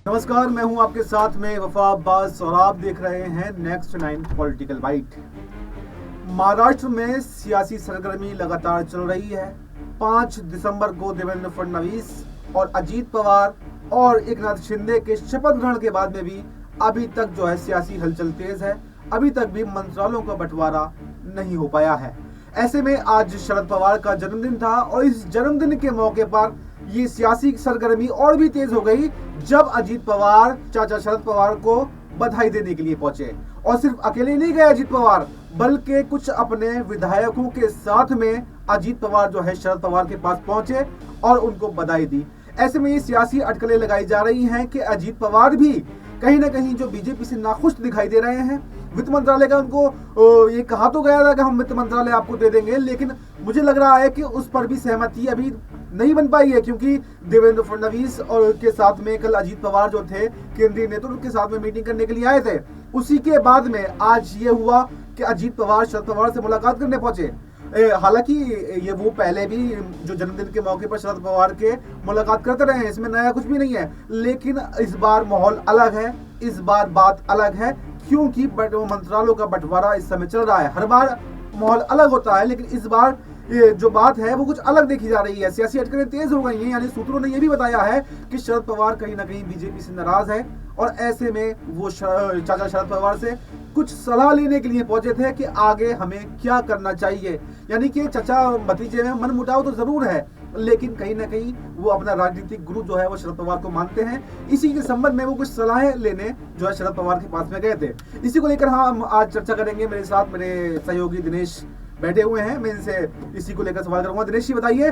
नमस्कार, मैं हूं आपके साथ में वफा अब्बास और आप देख रहे हैं नेक्स्ट 9 पॉलिटिकल बाइट। महाराष्ट्र में सियासी सरगर्मी लगातार चल रही है। 5 दिसंबर को देवेंद्र फडणवीस और अजीत पवार और एकनाथ शिंदे के शपथ ग्रहण के बाद में भी अभी तक जो है सियासी हलचल तेज है। अभी तक भी मंत्रालयों का बंटवारा नहीं हो पाया है। ऐसे में आज शरद पवार का जन्मदिन था और इस जन्मदिन के मौके पर ये सियासी सरगर्मी और भी तेज हो गई जब अजीत पवार चाचा शरद पवार को बधाई देने के लिए पहुंचे। और सिर्फ अकेले नहीं गए अजीत पवार, बल्कि कुछ अपने विधायकों के साथ में अजीत पवार जो है शरद पवार के पास पहुंचे और उनको बधाई दी। ऐसे में ये सियासी अटकलें लगाई जा रही हैं कि अजीत पवार भी कहीं ना कहीं जो बीजेपी से नाखुश दिखाई दे रहे हैं। वित्त मंत्रालय का उनको ये कहा तो गया था कि हम वित्त मंत्रालय आपको दे देंगे, लेकिन मुझे लग रहा है कि उस पर भी सहमति अभी नहीं बन पाई है, क्योंकि देवेंद्र फडणवीस और के साथ में कल अजीत पवार जो थे केंद्रीय नेतृत्व के साथ में मीटिंग करने के लिए आए थे। उसी के बाद में आज ये हुआ कि अजीत पवार शरद पवार से मुलाकात करने पहुंचे। हालांकि ये वो पहले भी जो जन्मदिन के मौके पर शरद पवार के मुलाकात करते रहे हैं, इसमें नया कुछ भी नहीं है, लेकिन इस बार माहौल अलग है, इस बार बात अलग है, क्योंकि मंत्रालयों का बंटवारा इस समय चल रहा है। हर बार माहौल अलग होता है, लेकिन इस बार ये जो बात है वो कुछ अलग देखी जा रही है। सियासी अटकलें तेज हो गई हैं, यानी सूत्रों ने यह भी बताया है कि शरद पवार कहीं ना कहीं बीजेपी से नाराज है और ऐसे में वो चाचा शरद पवार से कुछ सलाह लेने के लिए पहुंचे थे कि आगे हमें क्या करना चाहिए। यानी कि चाचा भतीजे में मनमुटाव तो जरूर है, लेकिन कहीं ना कहीं वो अपना राजनीतिक गुरु जो है वो शरद पवार को मानते हैं। इसी के संबंध में वो कुछ सलाहें लेने जो है शरद पवार के पास में गए थे। इसी को लेकर हम आज चर्चा करेंगे। मेरे साथ मेरे सहयोगी दिनेश बैठे हुए हैं, मैं इनसे इसी को लेकर सवाल करूंगा। दिनेश जी बताइए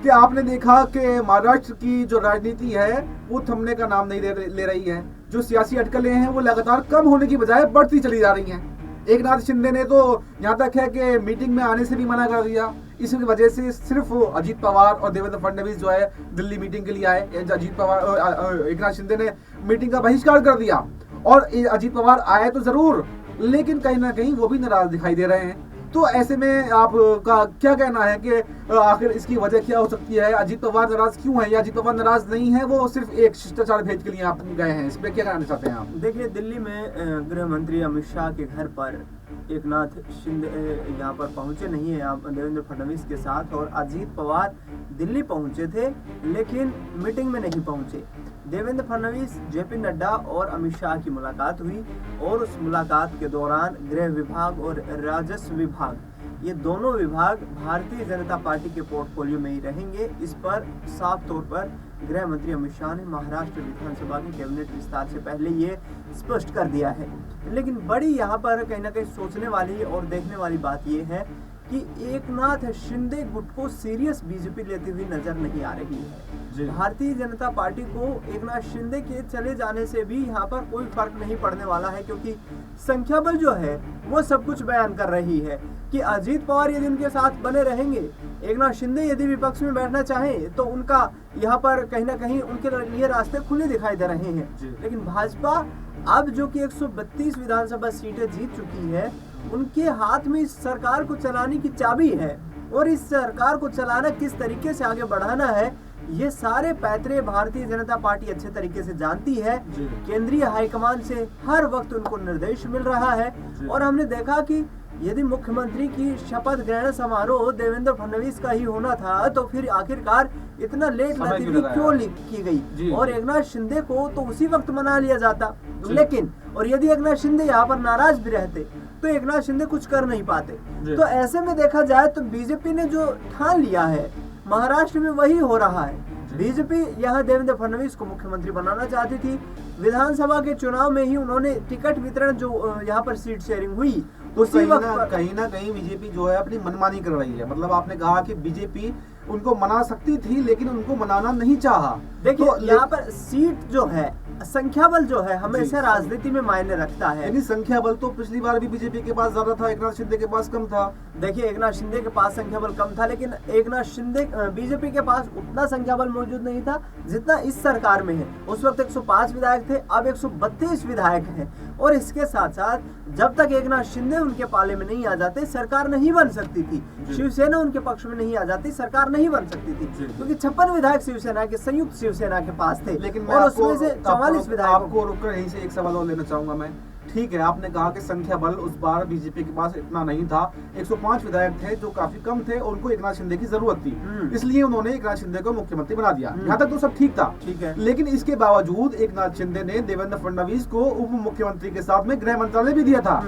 कि आपने देखा कि महाराष्ट्र की जो राजनीति है वो थमने का नाम नहीं ले रही है। जो सियासी अटकलें हैं वो लगातार कम होने की बजाय बढ़ती चली जा रही हैं। एकनाथ शिंदे ने तो यहाँ तक है कि मीटिंग में आने से भी मना कर दिया। इस वजह से सिर्फ अजीत पवार और देवेंद्र फडणवीस जो है दिल्ली मीटिंग के लिए आए। अजीत पवार एकनाथ शिंदे ने मीटिंग का बहिष्कार कर दिया और अजीत पवार आए तो जरूर, लेकिन कहीं ना कहीं वो भी नाराज दिखाई दे रहे हैं। तो ऐसे में आपका क्या कहना है कि आखिर इसकी वजह क्या हो सकती है? अजीत पवार नाराज क्यों है या अजीत पवार नाराज नहीं है, वो सिर्फ एक शिष्टाचार भेंट के लिए आप गए हैं? इस पर क्या कहना चाहते हैं आप? देखिए, दिल्ली में गृह मंत्री अमित शाह के घर पर एकनाथ शिंदे यहाँ पर पहुंचे नहीं है देवेंद्र फडणवीस के साथ, और अजीत पवार दिल्ली पहुंचे थे लेकिन मीटिंग में नहीं पहुंचे। देवेंद्र फडणवीस, जेपी नड्डा और अमित शाह की मुलाकात हुई और उस मुलाकात के दौरान गृह विभाग और राजस्व विभाग, ये दोनों विभाग भारतीय जनता पार्टी के पोर्टफोलियो में ही रहेंगे। इस पर साफ तौर पर गृह मंत्री अमित शाह ने महाराष्ट्र विधानसभा के कैबिनेट विस्तार से पहले ये स्पष्ट कर दिया है। लेकिन बड़ी यहाँ पर कहीं ना कहीं सोचने वाली और देखने वाली बात ये है कि एकनाथ शिंदे गुट को सीरियस बीजेपी लेती हुई नजर नहीं आ रही है। भारतीय जनता पार्टी को एकनाथ शिंदे के चले जाने से भी यहाँ पर कोई फर्क नहीं पड़ने वाला है, क्योंकि संख्या बल जो है वो सब कुछ बयान कर रही है कि अजीत पवार यदि उनके साथ बने रहेंगे, एकनाथ शिंदे यदि विपक्ष में बैठना चाहें तो उनका यहाँ पर कहीं ना कहीं उनके लिए रास्ते खुले दिखाई दे रहे हैं। लेकिन भाजपा अब जो कि 132 विधानसभा सीटें जीत चुकी है, उनके हाथ में इस सरकार को चलाने की चाबी है और इस सरकार को चलाना किस तरीके से आगे बढ़ाना है, ये सारे पैतरे भारतीय जनता पार्टी अच्छे तरीके से जानती है। केंद्रीय हाईकमान से हर वक्त उनको निर्देश मिल रहा है और हमने देखा कि यदि मुख्यमंत्री की शपथ ग्रहण समारोह देवेंद्र फडणवीस का ही होना था तो फिर आखिरकार इतना लेट नतीजी क्यों की गई और एकनाथ शिंदे को तो उसी वक्त मना लिया जाता। लेकिन और यदि एकनाथ शिंदे यहाँ पर नाराज भी रहते तो एकनाथ शिंदे कुछ कर नहीं पाते। तो ऐसे में देखा जाए तो बीजेपी ने जो ठान लिया है महाराष्ट्र में वही हो रहा है। बीजेपी यहाँ देवेंद्र फडणवीस को मुख्यमंत्री बनाना चाहती थी। विधानसभा के चुनाव में ही उन्होंने टिकट वितरण जो यहाँ पर सीट शेयरिंग हुई तो कहीं ना कहीं बीजेपी जो है अपनी मनमानी कर रही है। मतलब आपने कहा कि बीजेपी उनको मना सकती थी लेकिन उनको मनाना नहीं चाहा। देखिए तो यहाँ पर सीट जो है, संख्या बल जो है हमेशा राजनीति में मायने रखता है। यानी संख्या बल तो पिछली बार भी बीजेपी के पास ज्यादा था, एकनाथ शिंदे के पास कम था। देखिए, एकनाथ शिंदे के पास संख्या बल कम था, लेकिन एकनाथ शिंदे बीजेपी के पास उतना संख्या बल मौजूद नहीं था जितना इस सरकार में है। उस वक्त 105 विधायक थे, अब 132 विधायक हैं। और इसके साथ साथ जब तक एकनाथ शिंदे उनके पाले में नहीं आ जाते सरकार नहीं बन सकती थी। शिवसेना उनके पक्ष में नहीं आ जाती, सरकार नहीं बन सकती थी, क्योंकि 56 विधायक शिवसेना के संयुक्त शिवसेना के पास थे, लेकिन और उसमें से 44 विधायक। आपको रुककर यहीं से एक सवाल और लेना चाहूंगा मैं। ठीक है, आपने कहा कि संख्या बल उस बार बीजेपी के पास इतना नहीं था, 105 विधायक थे जो काफी कम थे, और उनको एकनाथ शिंदे की जरूरत थी, इसलिए उन्होंने एकनाथ शिंदे को मुख्यमंत्री बना दिया। यहाँ तक तो सब ठीक था, ठीक है। लेकिन इसके बावजूद एकनाथ शिंदे ने देवेंद्र फडणवीस को उप मुख्यमंत्री के साथ में गृह मंत्रालय भी दिया था।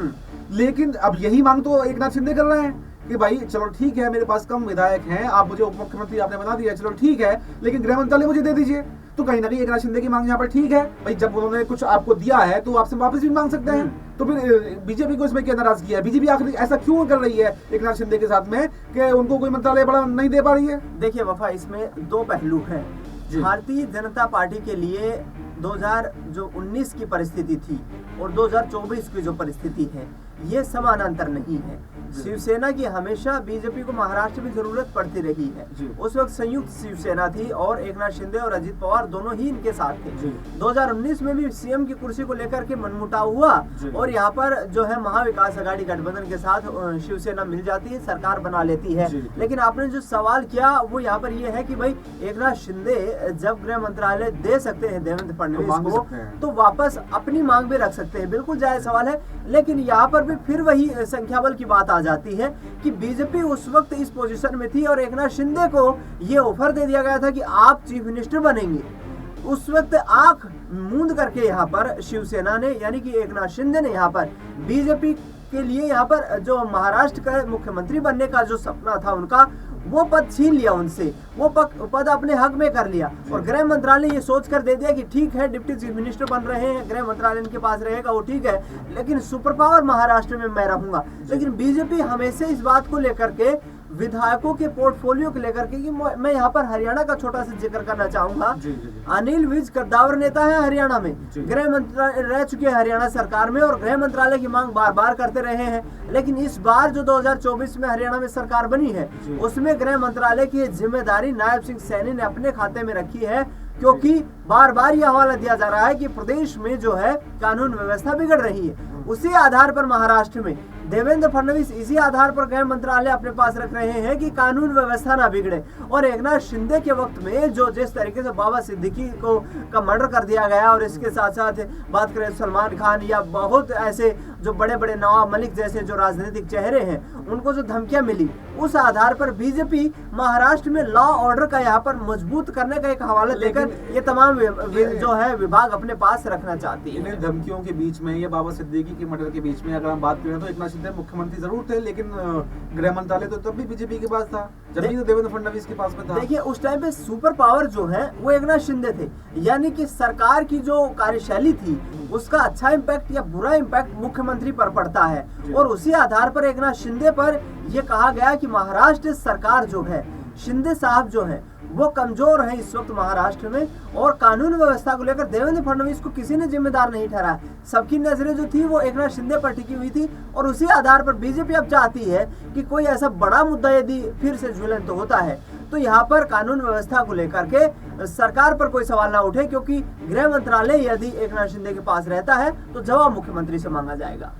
लेकिन अब यही मांग तो एकनाथ शिंदे कर रहे हैं कि भाई चलो ठीक है, मेरे पास कम विधायक हैं, आप मुझे उप मुख्यमंत्री आपने बना दिया, चलो ठीक है, लेकिन गृह मंत्रालय मुझे दे दीजिए। तो कहीं ना कहीं एकनाथ शिंदे की मांग यहाँ पर ठीक है, भाई जब उन्होंने कुछ आपको दिया है तो आपसे वापस भी मांग सकते हैं। तो फिर बीजेपी को इसमें क्या नाराजगी है? बीजेपी आखिर ऐसा क्यों कर रही है एकनाथ शिंदे के साथ में कि उनको कोई मंत्रालय बड़ा नहीं दे पा रही है? देखिए वफा, इसमें दो पहलू हैं। भारतीय जनता पार्टी के लिए 2019 की परिस्थिति थी और 2024 की जो परिस्थिति है, ये समानांतर नहीं है। शिवसेना की हमेशा बीजेपी को महाराष्ट्र में जरूरत पड़ती रही है। उस वक्त संयुक्त शिवसेना थी और एकनाथ शिंदे और अजित पवार दोनों ही इनके साथ थे। 2019 में भी सीएम की कुर्सी को लेकर के मनमुटाव हुआ और यहाँ पर जो है महाविकास आघाड़ी गठबंधन के साथ शिवसेना मिल जाती है, सरकार बना लेती है। लेकिन आपने जो सवाल किया वो यहाँ पर ये है कि भाई एकनाथ शिंदे जब गृह मंत्रालय दे सकते हैं देवेंद्र फडणवीस को, तो वापस अपनी मांग भी रख सकते हैं, बिल्कुल जायज सवाल है। लेकिन यहाँ पर भी फिर वही संख्या बल की बात आ जाती है कि बीजेपी उस वक्त इस पोजीशन में थी और एकनाथ शिंदे को ये ऑफर दे दिया गया था कि आप चीफ मिनिस्टर बनेंगे। उस वक्त आंख मूंद करके यहाँ पर शिवसेना ने, यानी कि एकनाथ शिंदे ने यहाँ पर बीजेपी के लिए यहाँ पर जो महाराष्ट्र का मुख्यमंत्री बनने का जो सपना था उनका, वो पद छीन लिया उनसे, वो पद अपने हक में कर लिया और गृह मंत्रालय ये सोच कर दे दिया कि ठीक है डिप्टी चीफ मिनिस्टर बन रहे हैं, गृह मंत्रालय इनके पास रहेगा, वो ठीक है, लेकिन सुपर पावर महाराष्ट्र में मैं रहूंगा। लेकिन बीजेपी हमेशा इस बात को लेकर के, विधायकों के पोर्टफोलियो को लेकर के, कि मैं यहाँ पर हरियाणा का छोटा सा जिक्र करना चाहूंगा। अनिल विज कद्दावर नेता है हरियाणा में, गृह मंत्री रह चुके हैं हरियाणा सरकार में और गृह मंत्रालय की मांग बार बार करते रहे हैं। लेकिन इस बार जो 2024 में हरियाणा में सरकार बनी है, उसमें गृह मंत्रालय की जिम्मेदारी नायब सिंह सैनी ने अपने खाते में रखी है, क्योंकि बार बार यह हवाला दिया जा रहा है कि प्रदेश में जो है कानून व्यवस्था बिगड़ रही है। उसी आधार पर महाराष्ट्र में देवेंद्र फडणवीस इसी आधार पर गृह मंत्रालय अपने पास रख रहे हैं कि कानून व्यवस्था ना बिगड़े। और एकनाथ शिंदे के वक्त में जो जिस तरीके से बाबा सिद्दीकी को का मर्डर कर दिया गया, और इसके साथ साथ बात करें सलमान खान या बहुत ऐसे जो बड़े बड़े नवाब मलिक जैसे जो राजनीतिक चेहरे हैं, उनको जो धमकियां मिली, उस आधार पर बीजेपी महाराष्ट्र में लॉ ऑर्डर का यहाँ पर मजबूत करने का एक हवाला देकर ये तमाम जो है विभाग अपने पास रखना चाहती है। इन धमकियों के बीच में, ये बाबा सिद्दीकी के मर्डर के बीच में अगर हम बात करें तो एकनाथ शिंदे मुख्यमंत्री जरूर थे, लेकिन गृह मंत्रालय तो तब भी बीजेपी के पास था, जब भी तो देवेंद्र फडणवीस के पास में था। देखिए उस टाइम पे सुपर पावर जो है वो एकनाथ शिंदे थे, यानी कि सरकार की जो कार्यशैली थी उसका अच्छा इम्पैक्ट या बुरा इम्पैक्ट मुख्यमंत्री पर पड़ता है। और उसी आधार पर एकनाथ शिंदे पर यह कहा गया कि महाराष्ट्र सरकार जो है, शिंदे साहब जो है वो कमजोर है इस वक्त महाराष्ट्र में, और कानून व्यवस्था को लेकर देवेंद्र फडणवीस को किसी ने जिम्मेदार नहीं ठहराया। सबकी नजरें जो थी वो एकनाथ शिंदे पर टिकी हुई थी, और उसी आधार पर बीजेपी अब चाहती है कि कोई ऐसा बड़ा मुद्दा यदि फिर से ज्वलंत होता है तो यहाँ पर कानून व्यवस्था को लेकर के सरकार पर कोई सवाल ना उठे, क्योंकि गृह मंत्रालय यदि एकनाथ शिंदे के पास रहता है तो जवाब मुख्यमंत्री से मांगा जाएगा।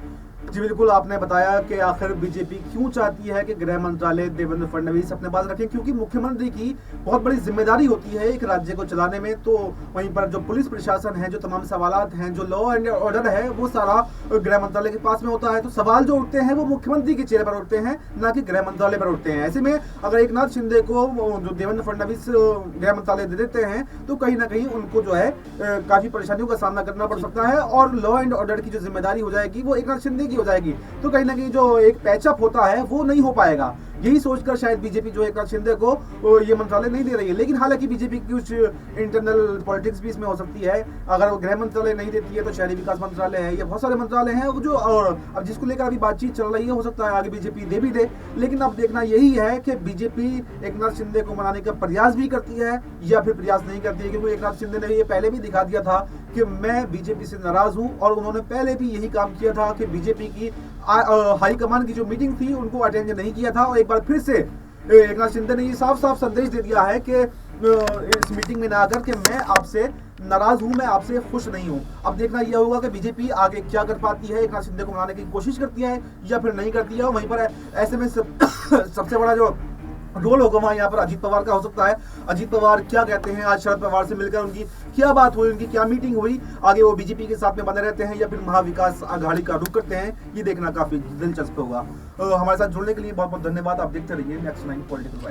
जी बिल्कुल, आपने बताया कि आखिर बीजेपी क्यों चाहती है कि गृह मंत्रालय देवेंद्र फडणवीस अपने पास रखें, क्योंकि मुख्यमंत्री की बहुत बड़ी जिम्मेदारी होती है एक राज्य को चलाने में। तो वहीं पर जो पुलिस प्रशासन है, जो तमाम सवालात हैं, जो लॉ एंड ऑर्डर है, वो सारा गृह मंत्रालय के पास में होता है। तो सवाल जो उठते हैं वो मुख्यमंत्री के चेहरे पर उठते हैं, ना कि गृह मंत्रालय पर उठते हैं। ऐसे में अगर एकनाथ शिंदे को जो देवेंद्र फडणवीस गृह मंत्रालय दे देते हैं तो कहीं ना कहीं उनको जो है काफी परेशानियों का सामना करना पड़ सकता है, और लॉ एंड ऑर्डर की जो जिम्मेदारी हो जाएगी वो एकनाथ शिंदे की हो जाएगी। तो कहीं ना कहीं जो एक पैचअप होता है वो नहीं हो पाएगा। यही सोचकर शायद बीजेपी जो एकनाथ शिंदे को ये मंत्रालय नहीं दे रही है। लेकिन हालांकि बीजेपी की कुछ इंटरनल पॉलिटिक्स भी इसमें हो सकती है। अगर वो गृह मंत्रालय नहीं देती है तो शहरी विकास मंत्रालय है, या बहुत सारे मंत्रालय हैं वो जो, और अब जिसको लेकर अभी बातचीत चल रही है, हो सकता है आगे बीजेपी दे भी दे। लेकिन अब देखना यही है कि बीजेपी एकनाथ शिंदे को मनाने का प्रयास भी करती है या फिर प्रयास नहीं करती है, क्योंकि एकनाथ शिंदे ने ये पहले भी दिखा दिया था कि मैं बीजेपी से नाराज हूं, और उन्होंने पहले भी यही काम किया था कि बीजेपी की हाईकमान की जो मीटिंग थी उनको अटेंड नहीं किया था। और एक बार फिर से एकनाथ शिंदे ने ये साफ साफ संदेश दे दिया है कि इस मीटिंग में ना आकर के मैं आपसे नाराज हूं, मैं आपसे खुश नहीं हूं। अब देखना यह होगा कि बीजेपी आगे क्या कर पाती है, एकनाथ शिंदे को मनाने की कोशिश करती है या फिर नहीं करती है। वहीं पर ऐसे में सबसे बड़ा जो रोल होगा वहां यहाँ पर अजीत पवार का हो सकता है। अजीत पवार क्या कहते हैं, आज शरद पवार से मिलकर उनकी क्या बात हुई, उनकी क्या मीटिंग हुई, आगे वो बीजेपी के साथ में बने रहते हैं या फिर महाविकास आघाड़ी का रुख करते हैं, ये देखना काफी दिलचस्प होगा। हमारे साथ जुड़ने के लिए बहुत बहुत धन्यवाद। आप देखते रहिए नेक्स्ट 9 पॉलिटिकल बाइट।